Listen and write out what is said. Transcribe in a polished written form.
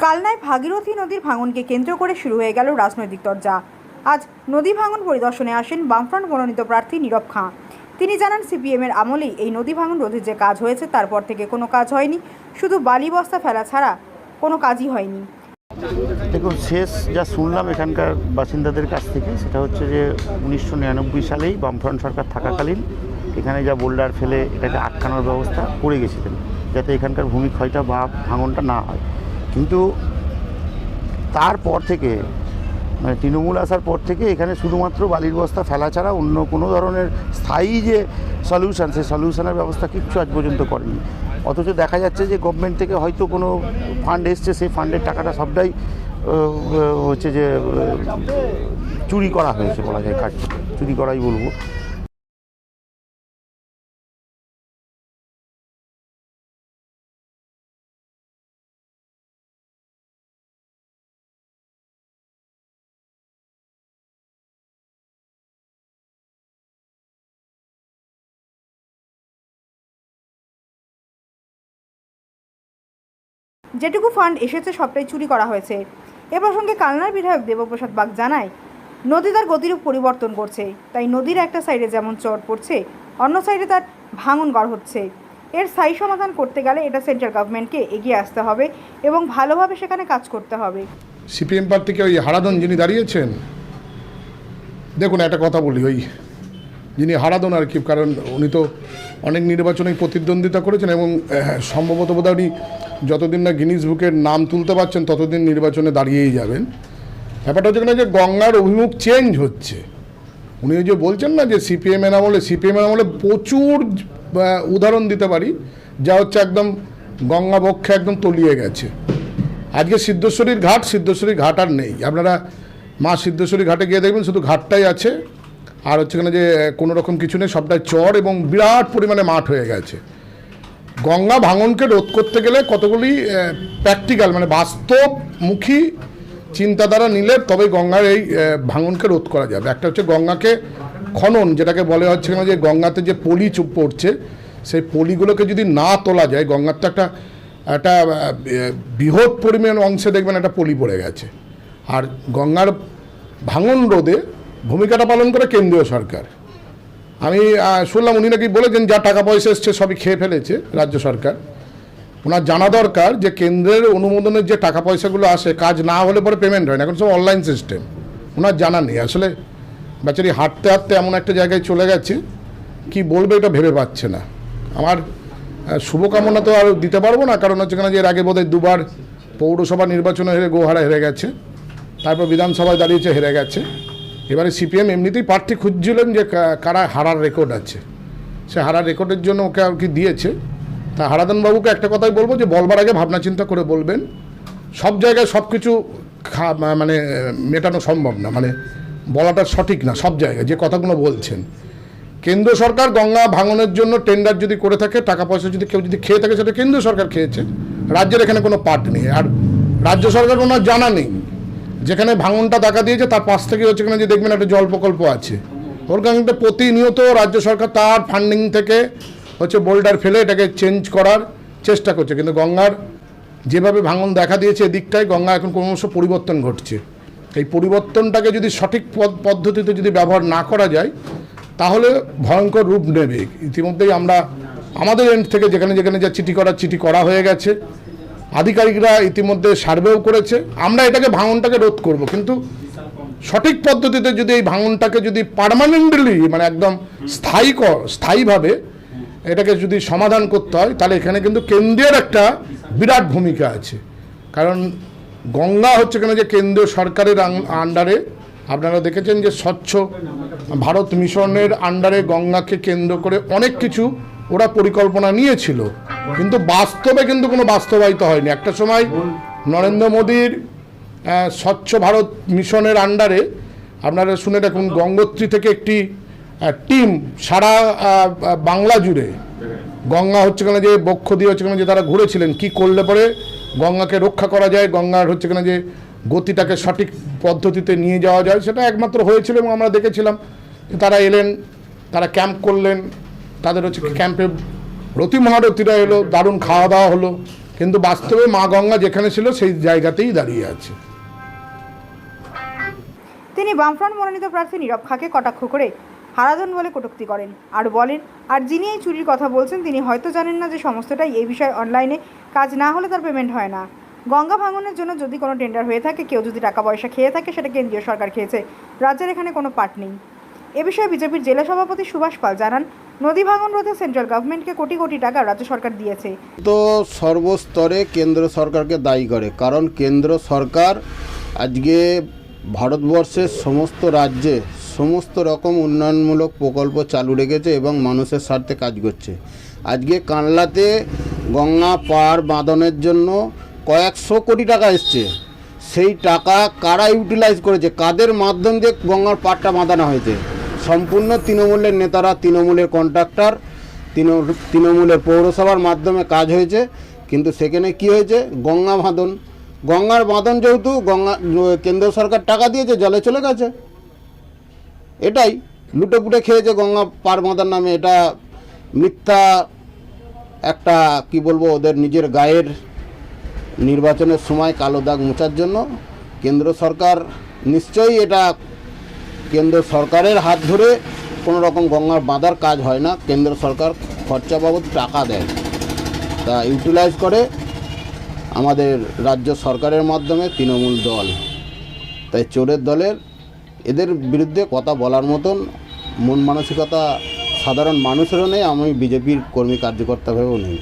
কালনায় ভাগীরথী নদীর ভাঙনকে কেন্দ্র করে শুরু হয়ে গেল রাজনৈতিক চর্চা। আজ নদী ভাঙন পরিদর্শনে আসেন বামফ্রন্ট মনোনীত প্রার্থী নীরব খাঁ। তিনি জানান, সিপিএমের আমলেই এই নদী ভাঙন রোধের যে কাজ হয়েছে তারপর থেকে কোনো কাজ হয়নি, শুধু বালি বস্তা ফেলা ছাড়া কোনো কাজই হয়নি। দেখুন, শেষ যা শুনলাম এখানকার বাসিন্দাদের কাছ থেকে সেটা হচ্ছে যে 1999 সালেই বামফ্রন্ট সরকার থাকাকালীন এখানে যা বোল্ডার ফেলে এটাকে আটকানোর ব্যবস্থা করে গেছিলেন যাতে এখানকার ভূমিক্ষয়টা বা ভাঙনটা না হয়। কিন্তু তারপর থেকে মানে তৃণমূল আসার পর থেকে এখানে শুধুমাত্র বালির বস্তা ফেলা ছাড়া অন্য কোনো ধরনের স্থায়ী যে সলিউশন, সেই সলিউশনের ব্যবস্থা কিচ্ছু আজ পর্যন্ত করেনি। অথচ দেখা যাচ্ছে যে গভর্নমেন্ট থেকে হয়তো কোনো ফান্ড এসছে, সেই ফান্ডের টাকাটা সবটাই হচ্ছে যে চুরি করা হয়েছে বলা যায়, কাজ চুরি করাই বলবো। যেটুকু ফান্ড এসেছে সবটাই চুরি করা হয়েছে। এ প্রসঙ্গে কালনার বিধায়ক দেবপ্রসাদ বাগ জানায়, নদী তার গতিরূপ পরিবর্তন করছে, তাই নদীর একটা সাইডে যেমন চর পড়ছে, অন্য সাইডে তার ভাঙন গড় হচ্ছে। এর স্থায়ী সমাধান করতে গেলে এটা সেন্ট্রাল গভর্নমেন্টকে এগিয়ে আসতে হবে এবং ভালোভাবে সেখানে কাজ করতে হবে। সিপিএম প্রার্থীকে ওই হারাদন যিনি দাঁড়িয়েছেন, দেখুন একটা কথা বলি, ওই যিনি হারাদন আর কি, কারণ উনি তো অনেক নির্বাচনেই প্রতিদ্বন্দ্বিতা করেছেন এবং সম্ভবত বোধহয় উনি যতদিন না গিনিস বুকের নাম তুলতে পারছেন ততদিন নির্বাচনে দাঁড়িয়েই যাবেন। ব্যাপারটা হচ্ছে না যে গঙ্গার অভিমুখ চেঞ্জ হচ্ছে। উনি ওই যে বলছেন না যে সিপিএমের আমলে প্রচুর উদাহরণ দিতে পারি, যা হচ্ছে একদম গঙ্গা বক্ষে একদম তলিয়ে গেছে। আজকে সিদ্ধেশ্বরীর ঘাট আর নেই। আপনারা মা সিদ্ধেশ্বরী ঘাটে গিয়ে দেখবেন শুধু ঘাটটাই আছে, আর হচ্ছে এখানে যে কোনো রকম কিছু নেই, সবটাই চর এবং বিরাট পরিমাণে মাঠ হয়ে গেছে। গঙ্গা ভাঙনকে রোধ করতে গেলে কতগুলি প্র্যাকটিক্যাল মানে বাস্তবমুখী চিন্তাধারা নিলে তবে গঙ্গার এই ভাঙনকে রোধ করা যাবে। একটা হচ্ছে গঙ্গাকে খনন, যেটাকে বলে হচ্ছে যে গঙ্গাতে যে পলি পড়ছে সেই পলিগুলোকে যদি না তোলা যায়, গঙ্গার তো একটা বৃহৎ পরিমাণ অংশে দেখবেন একটা পলি পড়ে গেছে। আর গঙ্গার ভাঙন রোধে ভূমিকাটা পালন করে কেন্দ্রীয় সরকার। আমি শুনলাম উনি নাকি বলেছেন যা টাকা পয়সা এসছে সবই খেয়ে ফেলেছে রাজ্য সরকার। ওনার জানা দরকার যে কেন্দ্রের অনুমোদনের যে টাকা পয়সাগুলো আসে, কাজ না হলে পরে পেমেন্ট হয় না, এখন সব অনলাইন সিস্টেম। ওনার জানা নেই আসলে, বেচারি হাঁটতে হাঁটতে এমন একটা জায়গায় চলে গেছে, কি বলবে এটা ভেবে পাচ্ছে না। আমার শুভকামনা তো আর দিতে পারবো না, কারণ হচ্ছে যে এর আগে বোধহয় দুবার পৌরসভা নির্বাচনে হেরে গোহারা হেরে গেছে, তারপর বিধানসভায় দাঁড়িয়েছে হেরে গেছে। এবারে সিপিএম এমনিতেই প্রার্থী খুঁজছিলেন যে কারা হারার রেকর্ড আছে, সে হারার রেকর্ডের জন্য ওকে আর কি দিয়েছে। তা হারাদনবাবুকে একটা কথাই বলবো যে বলবার আগে ভাবনা চিন্তা করে বলবেন। সব জায়গায় সব কিছু মানে মেটানো সম্ভব না, মানে বলাটা সঠিক না সব জায়গায় যে কথাগুলো বলছেন। কেন্দ্র সরকার গঙ্গা ভাঙনের জন্য টেন্ডার যদি করে থাকে, টাকা পয়সা যদি কেউ যদি খেয়ে থাকে সেটা কেন্দ্র সরকার খেয়েছে, রাজ্যের এখানে কোনো পার্ট নেই। আর রাজ্য সরকার ওনার জানা নেই যেখানে ভাঙনটা দেখা দিয়েছে তার পাশ থেকে হচ্ছে কিনা যে দেখবেন একটা জল প্রকল্প আছে, ওর কারণে প্রতিনিয়ত রাজ্য সরকার তার ফান্ডিং থেকে হচ্ছে বোল্ডার ফেলে এটাকে চেঞ্জ করার চেষ্টা করছে। কিন্তু গঙ্গার যেভাবে ভাঙন দেখা দিয়েছে এদিকটায় গঙ্গা এখন ক্রমশ পরিবর্তন ঘটছে। এই পরিবর্তনটাকে যদি সঠিক পদ্ধতিতে যদি ব্যবহার না করা যায় তাহলে ভয়ঙ্কর রূপ নেবে। ইতিমধ্যেই আমরা আমাদের এন্ড থেকে যেখানে যেখানে যা চিঠি করা হয়ে গেছে, আধিকারিকরা ইতিমধ্যে সার্ভেও করেছে। আমরা এটাকে ভাঙনটাকে রোধ করব, কিন্তু সঠিক পদ্ধতিতে যদি এই ভাঙনটাকে যদি পার্মানেন্টলি মানে একদম স্থায়ীভাবে এটাকে যদি সমাধান করতে হয় তাহলে এখানে কিন্তু কেন্দ্রের একটা বিরাট ভূমিকা আছে। কারণ গঙ্গা হচ্ছে কেন যে কেন্দ্রীয় সরকারের আন্ডারে, আপনারা দেখেছেন যে স্বচ্ছ ভারত মিশনের আন্ডারে গঙ্গাকে কেন্দ্র করে অনেক কিছু ওরা পরিকল্পনা নিয়েছিল, কিন্তু বাস্তবে কিন্তু কোনো বাস্তবায়িত হয়নি। একটা সময় নরেন্দ্র মোদীর স্বচ্ছ ভারত মিশনের আন্ডারে আপনারা শুনে দেখুন, গঙ্গোত্রী থেকে একটি টিম সারা বাংলা জুড়ে গঙ্গা হচ্ছে কেন যে বক্ষ দিয়ে হচ্ছে কেন যে তারা ঘুরেছিলেন কি করলে পরে গঙ্গাকে রক্ষা করা যায়, গঙ্গার হচ্ছে কেন যে গতিটাকে সঠিক পদ্ধতিতে নিয়ে যাওয়া যায়, সেটা একমাত্র হয়েছিল। এবং আমরা দেখেছিলাম তারা এলেন, তারা ক্যাম্প করলেন, তাদের হচ্ছে ক্যাম্পে রতি মহারথীরা এলো, দারুণ খাওয়া দাওয়া হলো, কিন্তু বাস্তবে মা গঙ্গা যেখানে ছিল সেই জায়গাতেই দাঁড়িয়ে আছে। তিনি বামফ্রন্ট মনোনীত প্রার্থী নীরব খাঁকে কটাক্ষ করে হারাধন বলে কটূক্তি করেন আর বলেন, আর যিনি এই চুরির কথা বলছেন তিনি হয়তো জানেন না যে সমস্তটাই এই বিষয়ে অনলাইনে কাজ না হলে তার পেমেন্ট হয় না। গঙ্গা ভাঙনের জন্য যদি কোনো টেন্ডার হয়ে থাকে, কেউ যদি টাকা পয়সা খেয়ে থাকে, সেটা কেন্দ্রীয় সরকার খেয়েছে, রাজ্যের এখানে কোনো পার্ট নেই। এ বিষয়ে বিজেপির জেলা সভাপতি সুভাষ পাল জানান, নদী ভাঙন রোধে সেন্ট্রাল গভর্নমেন্টকে কোটি কোটি টাকা রাজ্য সরকার দিয়েছে। তো সর্বস্তরে কেন্দ্র সরকারকে দায়ী করে, কারণ কেন্দ্র সরকার আজকে ভারতবর্ষের সমস্ত রাজ্যে সমস্ত রকম উন্নয়নমূলক প্রকল্প চালু রেখেছে এবং মানুষের স্বার্থে কাজ করছে। আজকে কানলাতে গঙ্গা পাড় বাঁধনের জন্য কয়েকশো কোটি টাকা এসছে। সেই টাকা কারা ইউটিলাইজ করেছে, কাদের মাধ্যম দিয়ে গঙ্গার পাড়টা বাঁধানো হয়েছে? সম্পূর্ণ তৃণমূলের নেতারা, তৃণমূলের কন্ট্রাক্টর, তৃণমূলের পৌরসভার মাধ্যমে কাজ হয়েছে। কিন্তু সেখানে কি হয়েছে? গঙ্গার বাঁধন যেহেতু কেন্দ্র সরকার টাকা দিয়েছে, জলে চলে গেছে। এটাই লুটেপুটে খেয়েছে গঙ্গা পার বাঁধার নামে। এটা মিথ্যা একটা কি বলবো, ওদের নিজের গায়ের নির্বাচনের সময় কালো দাগ মোছার জন্য। কেন্দ্র সরকার নিশ্চয়ই এটা কেন্দ্র সরকারের হাত ধরে কোনো রকম গঙ্গার বাঁধার কাজ হয় না। কেন্দ্র সরকার খরচা বাবদ টাকা দেয়, তা ইউটিলাইজ করে আমাদের রাজ্য সরকারের মাধ্যমে তৃণমূল দল। তাই চোরের দলের এদের বিরুদ্ধে কথা বলার মতন মন মানসিকতা সাধারণ মানুষেরও নেই, আমি বিজেপির কর্মী কার্যকর্তা ভেবেও নেই।